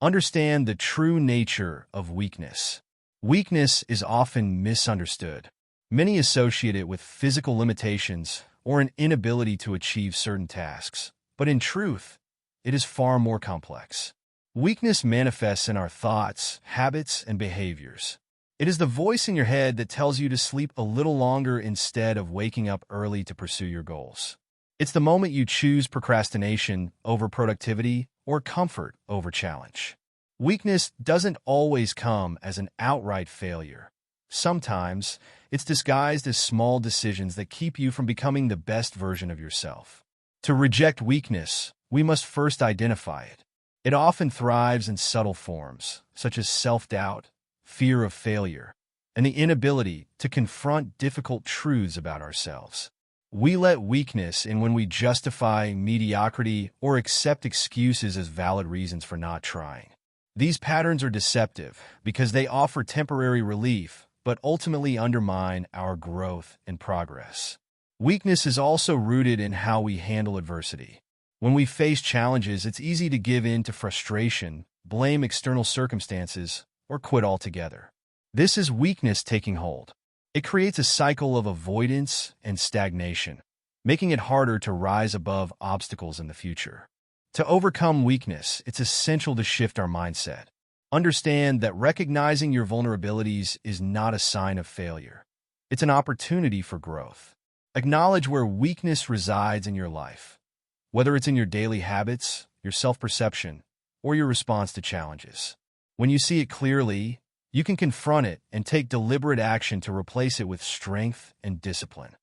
Understand the true nature of weakness. Weakness is often misunderstood. Many associate it with physical limitations or an inability to achieve certain tasks. But in truth, it is far more complex. Weakness manifests in our thoughts, habits, and behaviors. It is the voice in your head that tells you to sleep a little longer instead of waking up early to pursue your goals. It's the moment you choose procrastination over productivity or comfort over challenge. Weakness doesn't always come as an outright failure. Sometimes, it's disguised as small decisions that keep you from becoming the best version of yourself. To reject weakness, we must first identify it. It often thrives in subtle forms, such as self-doubt, fear of failure, and the inability to confront difficult truths about ourselves. We let weakness in when we justify mediocrity or accept excuses as valid reasons for not trying. These patterns are deceptive because they offer temporary relief but ultimately undermine our growth and progress. Weakness is also rooted in how we handle adversity. When we face challenges, it's easy to give in to frustration, blame external circumstances, or quit altogether. This is weakness taking hold. It creates a cycle of avoidance and stagnation, making it harder to rise above obstacles in the future. To overcome weakness, it's essential to shift our mindset. Understand that recognizing your vulnerabilities is not a sign of failure. It's an opportunity for growth. Acknowledge where weakness resides in your life, whether it's in your daily habits, your self-perception, or your response to challenges. When you see it clearly, you can confront it and take deliberate action to replace it with strength and discipline.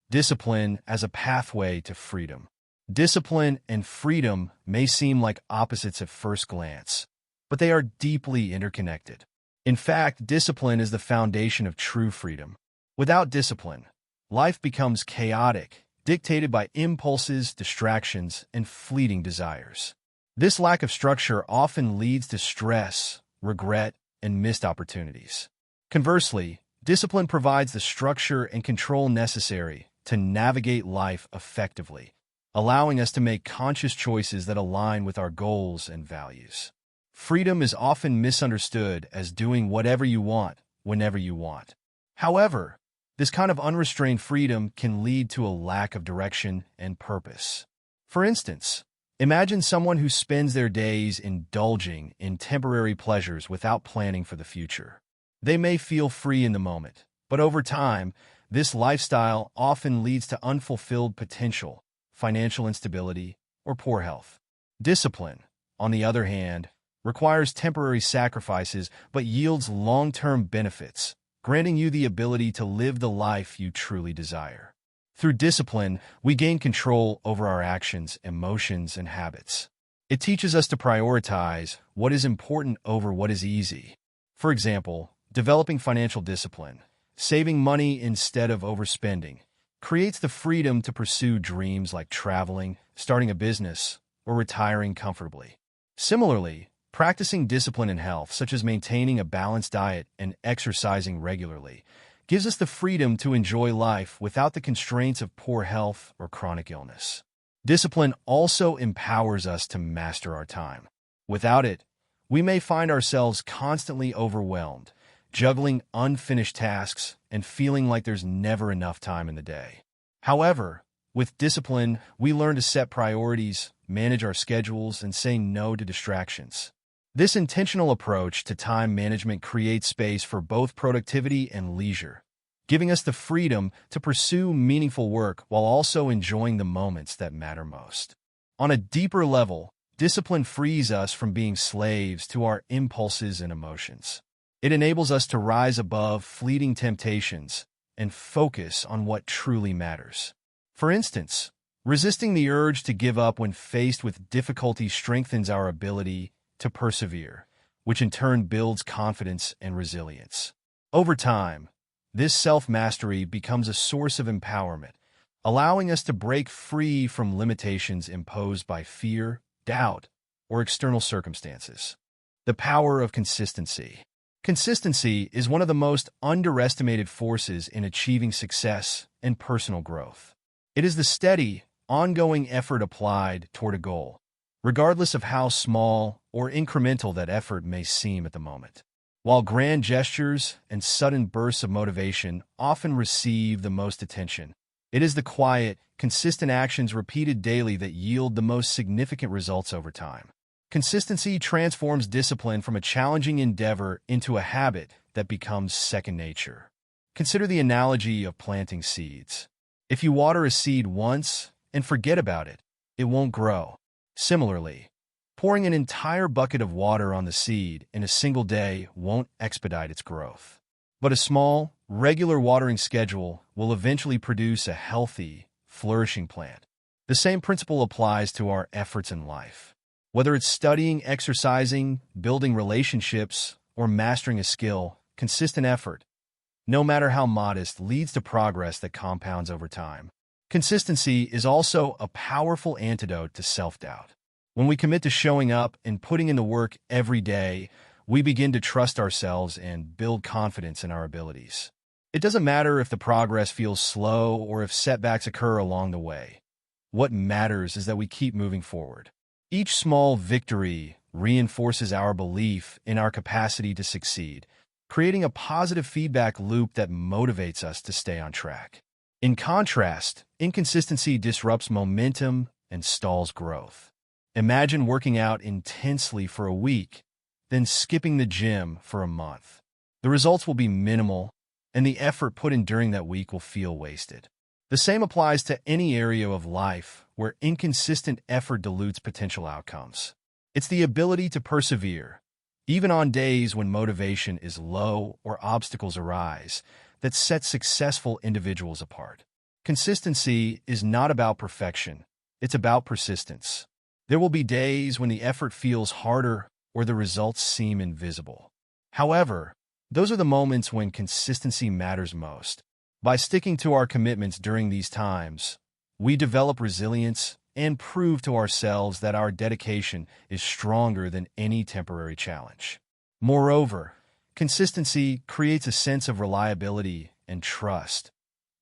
Discipline as a pathway to freedom. Discipline and freedom may seem like opposites at first glance, but they are deeply interconnected. In fact, discipline is the foundation of true freedom. Without discipline, life becomes chaotic, dictated by impulses, distractions, and fleeting desires. This lack of structure often leads to stress, regret, and missed opportunities. Conversely, discipline provides the structure and control necessary to navigate life effectively, allowing us to make conscious choices that align with our goals and values. Freedom is often misunderstood as doing whatever you want, whenever you want. However, this kind of unrestrained freedom can lead to a lack of direction and purpose. For instance, imagine someone who spends their days indulging in temporary pleasures without planning for the future. They may feel free in the moment, but over time, this lifestyle often leads to unfulfilled potential, financial instability, or poor health. Discipline, on the other hand, requires temporary sacrifices but yields long-term benefits, granting you the ability to live the life you truly desire. Through discipline, we gain control over our actions, emotions, and habits. It teaches us to prioritize what is important over what is easy. For example, developing financial discipline, saving money instead of overspending, creates the freedom to pursue dreams like traveling, starting a business, or retiring comfortably. Similarly, practicing discipline in health, such as maintaining a balanced diet and exercising regularly, gives us the freedom to enjoy life without the constraints of poor health or chronic illness. Discipline also empowers us to master our time. Without it, we may find ourselves constantly overwhelmed, juggling unfinished tasks and feeling like there's never enough time in the day. However, with discipline, we learn to set priorities, manage our schedules, and say no to distractions. This intentional approach to time management creates space for both productivity and leisure, giving us the freedom to pursue meaningful work while also enjoying the moments that matter most. On a deeper level, discipline frees us from being slaves to our impulses and emotions. It enables us to rise above fleeting temptations and focus on what truly matters. For instance, resisting the urge to give up when faced with difficulty strengthens our ability to persevere, which in turn builds confidence and resilience. Over time, this self-mastery becomes a source of empowerment, allowing us to break free from limitations imposed by fear, doubt, or external circumstances. The power of consistency. Consistency is one of the most underestimated forces in achieving success and personal growth. It is the steady, ongoing effort applied toward a goal, regardless of how small or incremental that effort may seem at the moment. While grand gestures and sudden bursts of motivation often receive the most attention, it is the quiet, consistent actions repeated daily that yield the most significant results over time. Consistency transforms discipline from a challenging endeavor into a habit that becomes second nature. Consider the analogy of planting seeds. If you water a seed once and forget about it, it won't grow. Similarly, pouring an entire bucket of water on the seed in a single day won't expedite its growth. But a small, regular watering schedule will eventually produce a healthy, flourishing plant. The same principle applies to our efforts in life. Whether it's studying, exercising, building relationships, or mastering a skill, consistent effort, no matter how modest, leads to progress that compounds over time. Consistency is also a powerful antidote to self-doubt. When we commit to showing up and putting in the work every day, we begin to trust ourselves and build confidence in our abilities. It doesn't matter if the progress feels slow or if setbacks occur along the way. What matters is that we keep moving forward. Each small victory reinforces our belief in our capacity to succeed, creating a positive feedback loop that motivates us to stay on track. In contrast, inconsistency disrupts momentum and stalls growth. Imagine working out intensely for a week, then skipping the gym for a month. The results will be minimal, and the effort put in during that week will feel wasted. The same applies to any area of life where inconsistent effort dilutes potential outcomes. It's the ability to persevere, even on days when motivation is low or obstacles arise, that sets successful individuals apart. Consistency is not about perfection, it's about persistence. There will be days when the effort feels harder or the results seem invisible. However, those are the moments when consistency matters most. By sticking to our commitments during these times, we develop resilience and prove to ourselves that our dedication is stronger than any temporary challenge. Moreover, consistency creates a sense of reliability and trust,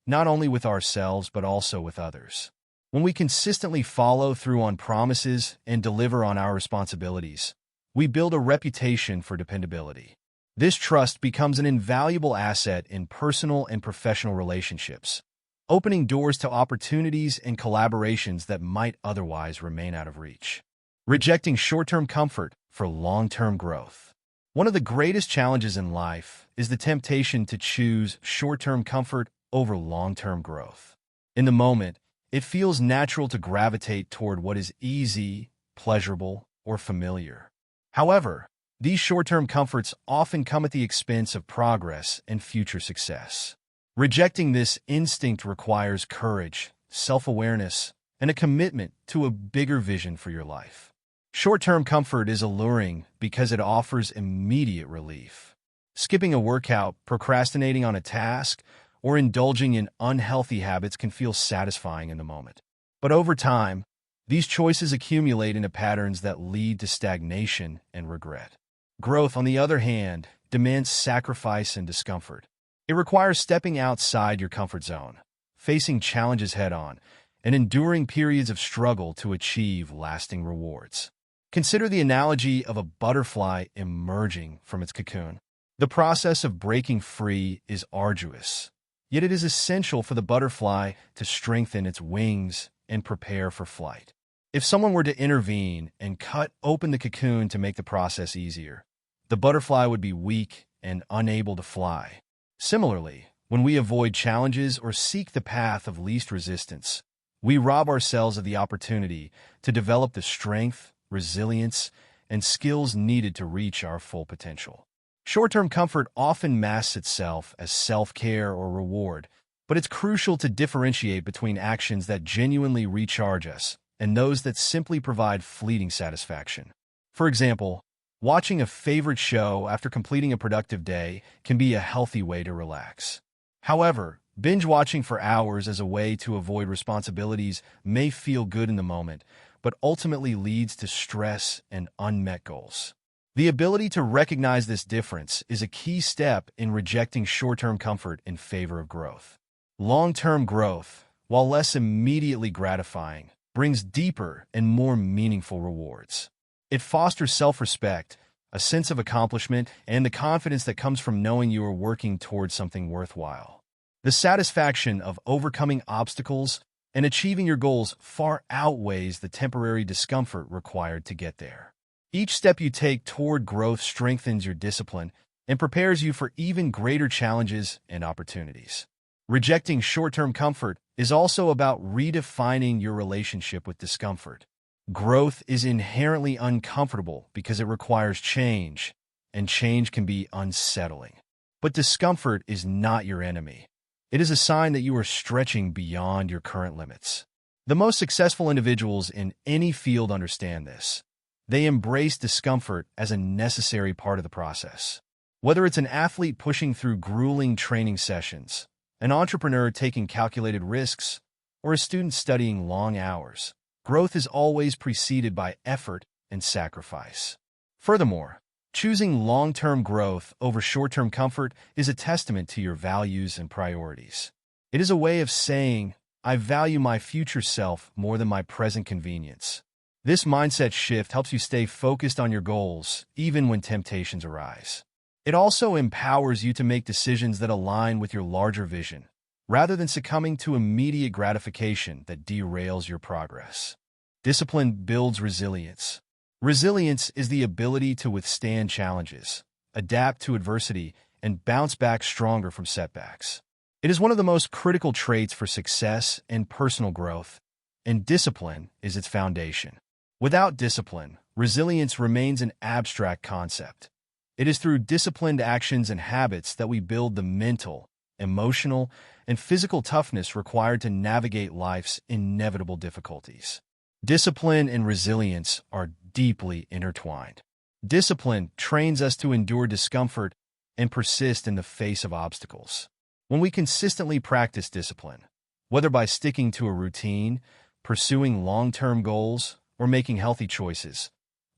not only with ourselves but also with others. When we consistently follow through on promises and deliver on our responsibilities, we build a reputation for dependability. This trust becomes an invaluable asset in personal and professional relationships, opening doors to opportunities and collaborations that might otherwise remain out of reach. Rejecting short-term comfort for long-term growth. One of the greatest challenges in life is the temptation to choose short-term comfort over long-term growth. In the moment, it feels natural to gravitate toward what is easy, pleasurable, or familiar. However, these short-term comforts often come at the expense of progress and future success. Rejecting this instinct requires courage, self-awareness, and a commitment to a bigger vision for your life. Short-term comfort is alluring because it offers immediate relief. Skipping a workout, procrastinating on a task, or indulging in unhealthy habits can feel satisfying in the moment. But over time, these choices accumulate into patterns that lead to stagnation and regret. Growth, on the other hand, demands sacrifice and discomfort. It requires stepping outside your comfort zone, facing challenges head-on, and enduring periods of struggle to achieve lasting rewards. Consider the analogy of a butterfly emerging from its cocoon. The process of breaking free is arduous, yet it is essential for the butterfly to strengthen its wings and prepare for flight. If someone were to intervene and cut open the cocoon to make the process easier, the butterfly would be weak and unable to fly. Similarly, when we avoid challenges or seek the path of least resistance, we rob ourselves of the opportunity to develop the strength, resilience, and skills needed to reach our full potential. Short-term comfort often masks itself as self-care or reward, but it's crucial to differentiate between actions that genuinely recharge us and those that simply provide fleeting satisfaction. For example, watching a favorite show after completing a productive day can be a healthy way to relax. However, binge-watching for hours as a way to avoid responsibilities may feel good in the moment, but ultimately leads to stress and unmet goals. The ability to recognize this difference is a key step in rejecting short-term comfort in favor of growth. Long-term growth, while less immediately gratifying, brings deeper and more meaningful rewards. It fosters self-respect, a sense of accomplishment, and the confidence that comes from knowing you are working towards something worthwhile. The satisfaction of overcoming obstacles and achieving your goals far outweighs the temporary discomfort required to get there. Each step you take toward growth strengthens your discipline and prepares you for even greater challenges and opportunities. Rejecting short-term comfort is also about redefining your relationship with discomfort. Growth is inherently uncomfortable because it requires change, and change can be unsettling. But discomfort is not your enemy. It is a sign that you are stretching beyond your current limits. The most successful individuals in any field understand this. They embrace discomfort as a necessary part of the process. Whether it's an athlete pushing through grueling training sessions, an entrepreneur taking calculated risks, or a student studying long hours, growth is always preceded by effort and sacrifice. Furthermore, choosing long-term growth over short-term comfort is a testament to your values and priorities. It is a way of saying, I value my future self more than my present convenience. This mindset shift helps you stay focused on your goals, even when temptations arise. It also empowers you to make decisions that align with your larger vision, rather than succumbing to immediate gratification that derails your progress. Discipline builds resilience. Resilience is the ability to withstand challenges, adapt to adversity, and bounce back stronger from setbacks. It is one of the most critical traits for success and personal growth, and discipline is its foundation. Without discipline, resilience remains an abstract concept. It is through disciplined actions and habits that we build the mental, emotional, and physical toughness required to navigate life's inevitable difficulties. Discipline and resilience are deeply intertwined. Discipline trains us to endure discomfort and persist in the face of obstacles. When we consistently practice discipline, whether by sticking to a routine, pursuing long-term goals, or making healthy choices,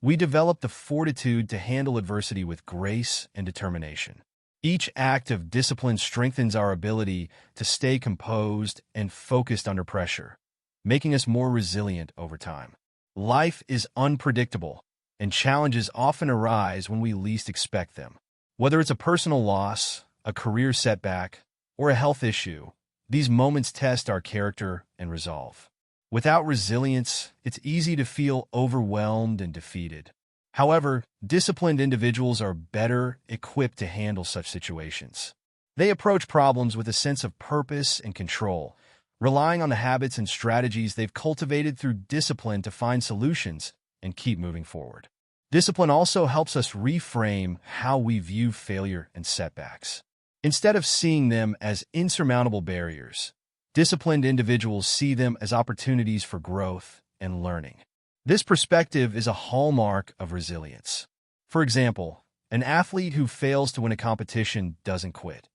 we develop the fortitude to handle adversity with grace and determination. Each act of discipline strengthens our ability to stay composed and focused under pressure, making us more resilient over time. Life is unpredictable, and challenges often arise when we least expect them. Whether it's a personal loss, a career setback, or a health issue, these moments test our character and resolve. Without resilience, it's easy to feel overwhelmed and defeated. However, disciplined individuals are better equipped to handle such situations. They approach problems with a sense of purpose and control, relying on the habits and strategies they've cultivated through discipline to find solutions and keep moving forward. Discipline also helps us reframe how we view failure and setbacks. Instead of seeing them as insurmountable barriers, disciplined individuals see them as opportunities for growth and learning. This perspective is a hallmark of resilience. For example, an athlete who fails to win a competition doesn't quit.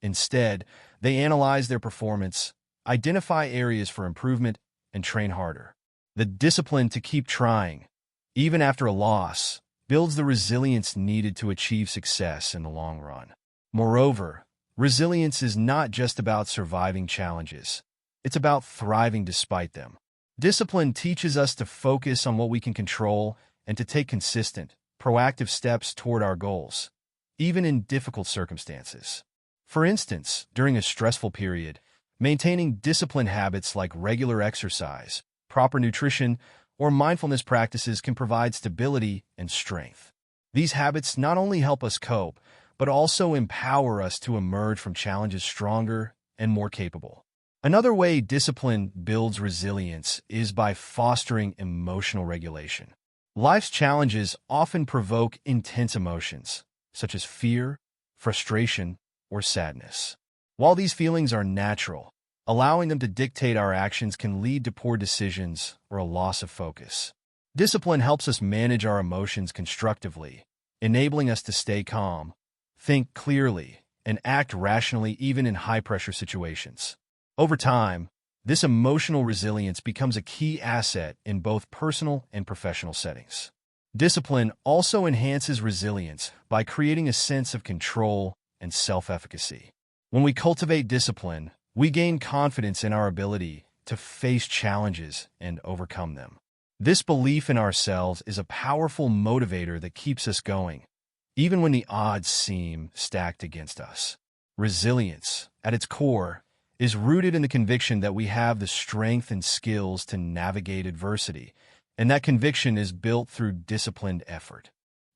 Instead, they analyze their performance, identify areas for improvement, and train harder. The discipline to keep trying, even after a loss, builds the resilience needed to achieve success in the long run. Moreover, resilience is not just about surviving challenges. It's about thriving despite them. Discipline teaches us to focus on what we can control and to take consistent, proactive steps toward our goals, even in difficult circumstances. For instance, during a stressful period, maintaining disciplined habits like regular exercise, proper nutrition, or mindfulness practices can provide stability and strength. These habits not only help us cope, but also empower us to emerge from challenges stronger and more capable. Another way discipline builds resilience is by fostering emotional regulation. Life's challenges often provoke intense emotions, such as fear, frustration, or sadness. While these feelings are natural, allowing them to dictate our actions can lead to poor decisions or a loss of focus. Discipline helps us manage our emotions constructively, enabling us to stay calm, think clearly, and act rationally even in high-pressure situations. Over time, this emotional resilience becomes a key asset in both personal and professional settings. Discipline also enhances resilience by creating a sense of control and self-efficacy. When we cultivate discipline, we gain confidence in our ability to face challenges and overcome them. This belief in ourselves is a powerful motivator that keeps us going, even when the odds seem stacked against us. Resilience, at its core, is rooted in the conviction that we have the strength and skills to navigate adversity, and that conviction is built through disciplined effort.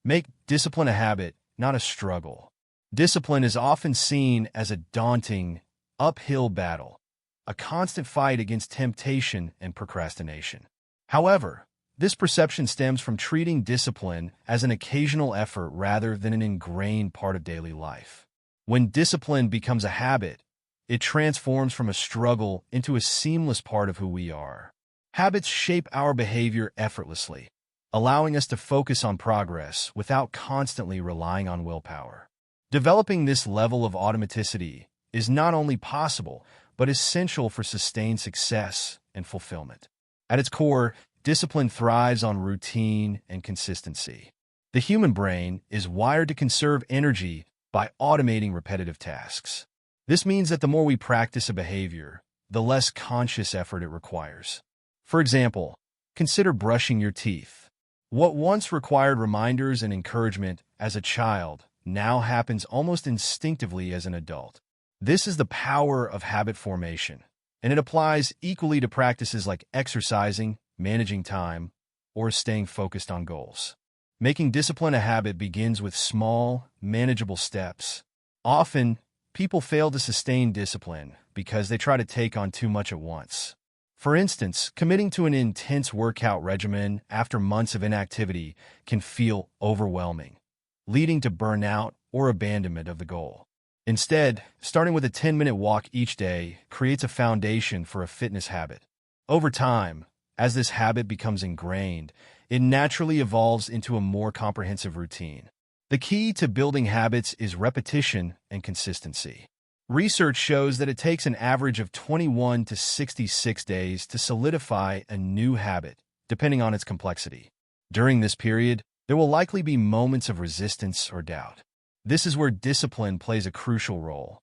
Make discipline a habit, not a struggle. Discipline is often seen as a daunting, uphill battle, a constant fight against temptation and procrastination. However, this perception stems from treating discipline as an occasional effort rather than an ingrained part of daily life. When discipline becomes a habit, it transforms from a struggle into a seamless part of who we are. Habits shape our behavior effortlessly, allowing us to focus on progress without constantly relying on willpower. Developing this level of automaticity is not only possible, but essential for sustained success and fulfillment. At its core, discipline thrives on routine and consistency. The human brain is wired to conserve energy by automating repetitive tasks. This means that the more we practice a behavior, the less conscious effort it requires. For example, consider brushing your teeth. What once required reminders and encouragement as a child now happens almost instinctively as an adult. This is the power of habit formation, and it applies equally to practices like exercising, managing time, or staying focused on goals. Making discipline a habit begins with small, manageable steps. Often, people fail to sustain discipline because they try to take on too much at once. For instance, committing to an intense workout regimen after months of inactivity can feel overwhelming, leading to burnout or abandonment of the goal. Instead, starting with a 10-minute walk each day creates a foundation for a fitness habit. Over time, as this habit becomes ingrained, it naturally evolves into a more comprehensive routine. The key to building habits is repetition and consistency. Research shows that it takes an average of 21 to 66 days to solidify a new habit, depending on its complexity. During this period, there will likely be moments of resistance or doubt. This is where discipline plays a crucial role,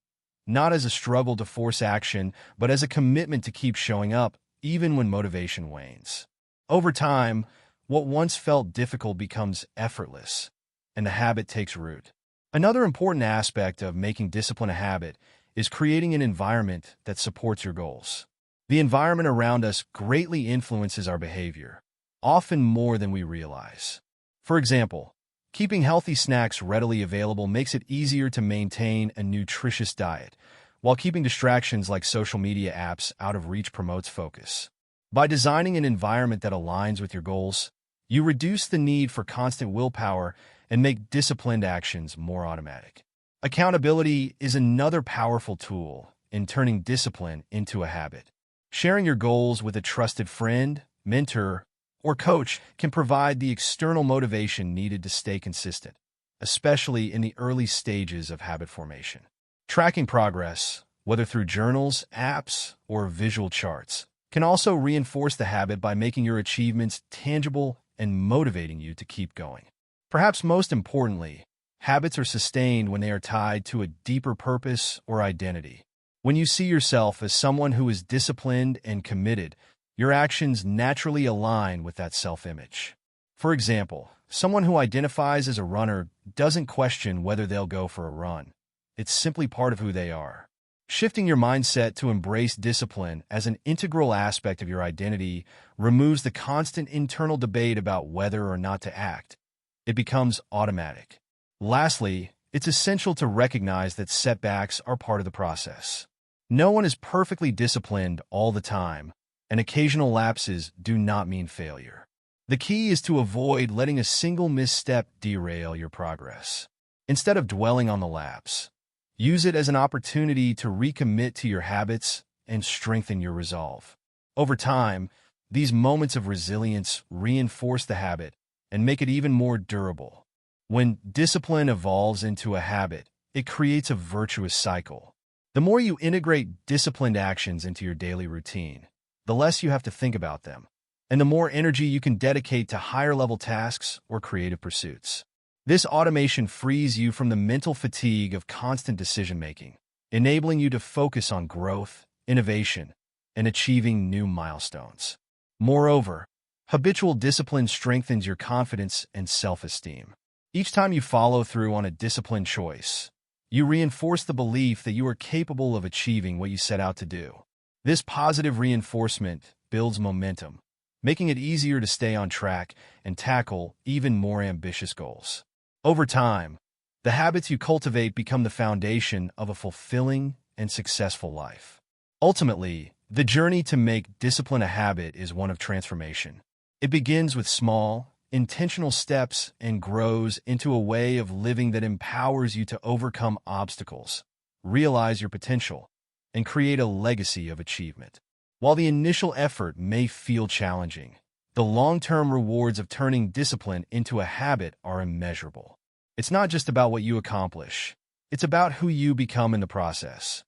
not as a struggle to force action, but as a commitment to keep showing up, even when motivation wanes. Over time, what once felt difficult becomes effortless, and the habit takes root. Another important aspect of making discipline a habit is creating an environment that supports your goals. The environment around us greatly influences our behavior, often more than we realize. For example, keeping healthy snacks readily available makes it easier to maintain a nutritious diet, while keeping distractions like social media apps out of reach promotes focus. By designing an environment that aligns with your goals, you reduce the need for constant willpower and make disciplined actions more automatic. Accountability is another powerful tool in turning discipline into a habit. Sharing your goals with a trusted friend, mentor, or coach can provide the external motivation needed to stay consistent, especially in the early stages of habit formation. Tracking progress, whether through journals, apps, or visual charts, can also reinforce the habit by making your achievements tangible and motivating you to keep going. Perhaps most importantly, habits are sustained when they are tied to a deeper purpose or identity. When you see yourself as someone who is disciplined and committed, your actions naturally align with that self-image. For example, someone who identifies as a runner doesn't question whether they'll go for a run. It's simply part of who they are. Shifting your mindset to embrace discipline as an integral aspect of your identity removes the constant internal debate about whether or not to act. It becomes automatic. Lastly, it's essential to recognize that setbacks are part of the process. No one is perfectly disciplined all the time, and occasional lapses do not mean failure. The key is to avoid letting a single misstep derail your progress. Instead of dwelling on the lapse, use it as an opportunity to recommit to your habits and strengthen your resolve. Over time, these moments of resilience reinforce the habit and make it even more durable. When discipline evolves into a habit, it creates a virtuous cycle. The more you integrate disciplined actions into your daily routine, the less you have to think about them, and the more energy you can dedicate to higher-level tasks or creative pursuits. This automation frees you from the mental fatigue of constant decision-making, enabling you to focus on growth, innovation, and achieving new milestones. Moreover, habitual discipline strengthens your confidence and self-esteem. Each time you follow through on a disciplined choice, you reinforce the belief that you are capable of achieving what you set out to do. This positive reinforcement builds momentum, making it easier to stay on track and tackle even more ambitious goals. Over time, the habits you cultivate become the foundation of a fulfilling and successful life. Ultimately, the journey to make discipline a habit is one of transformation. It begins with small, intentional steps and grows into a way of living that empowers you to overcome obstacles, realize your potential, and create a legacy of achievement. While the initial effort may feel challenging, the long-term rewards of turning discipline into a habit are immeasurable. It's not just about what you accomplish, it's about who you become in the process.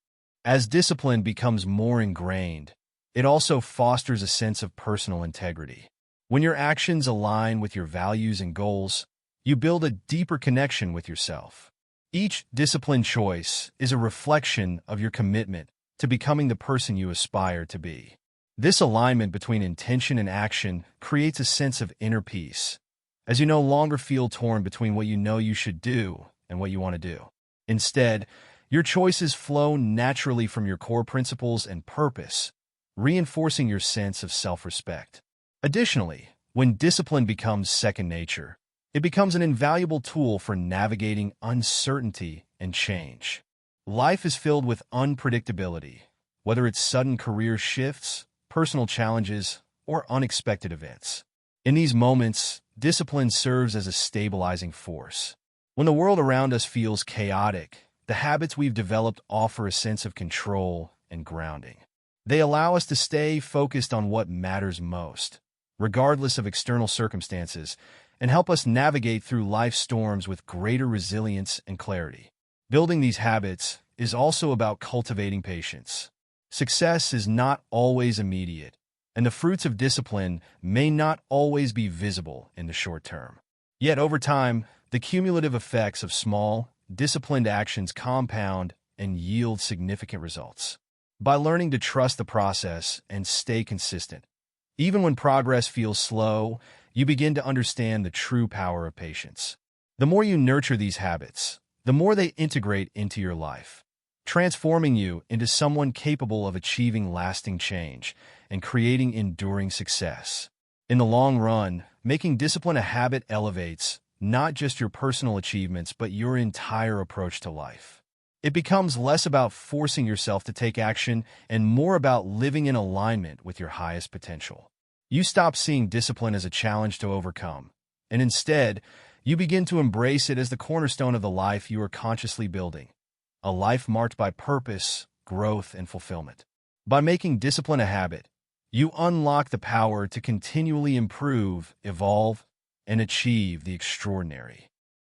As discipline becomes more ingrained, it also fosters a sense of personal integrity. When your actions align with your values and goals, you build a deeper connection with yourself. Each discipline choice is a reflection of your commitment to becoming the person you aspire to be. This alignment between intention and action creates a sense of inner peace, as you no longer feel torn between what you know you should do and what you want to do. Instead, your choices flow naturally from your core principles and purpose, reinforcing your sense of self-respect. Additionally, when discipline becomes second nature, it becomes an invaluable tool for navigating uncertainty and change. Life is filled with unpredictability, whether it's sudden career shifts, personal challenges, or unexpected events. In these moments, discipline serves as a stabilizing force. When the world around us feels chaotic, the habits we've developed offer a sense of control and grounding. They allow us to stay focused on what matters most, regardless of external circumstances, and help us navigate through life's storms with greater resilience and clarity. Building these habits is also about cultivating patience. Success is not always immediate, and the fruits of discipline may not always be visible in the short term. Yet over time, the cumulative effects of small, disciplined actions compound and yield significant results. By learning to trust the process and stay consistent, even when progress feels slow, you begin to understand the true power of patience. The more you nurture these habits, the more they integrate into your life, transforming you into someone capable of achieving lasting change and creating enduring success. In the long run, making discipline a habit elevates not just your personal achievements, but your entire approach to life. It becomes less about forcing yourself to take action and more about living in alignment with your highest potential. You stop seeing discipline as a challenge to overcome, and instead, you begin to embrace it as the cornerstone of the life you are consciously building, a life marked by purpose, growth, and fulfillment. By making discipline a habit, you unlock the power to continually improve, evolve, and achieve the extraordinary.